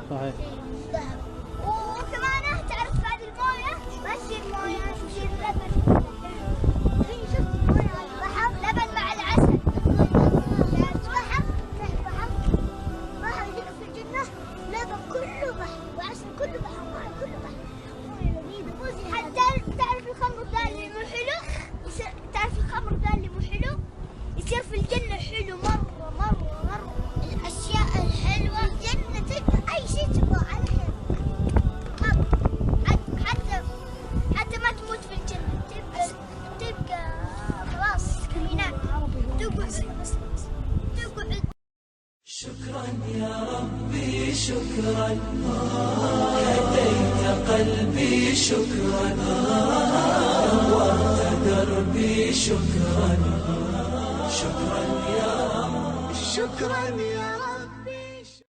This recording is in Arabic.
صحيح. ذهب. وكمان تعرف بعد المويه ما تصير مويه، تصير لبن. الحين شفت مويه بحر لبن مع العسل. بحر بحر يجيك في الجنة لبن كله بحر وعسل كله بحر، مويه كله بحر. حتى تعرف الخمر ذا اللي مو حلو، تعرف الخمر ذا اللي مو حلو يصير في الجنة حلو مرة مرة مرة. الأشياء الحلوة في الجنة تلقى أي شيء تبغاه على خير. حتى ما تموت في الجنة، تبقى خلاص هناك تقعد. شكرا يا ربي شكرا، هديت قلبي شكرا، نورت دربي شكرا، شكرا يا رب، شكرا يا رب.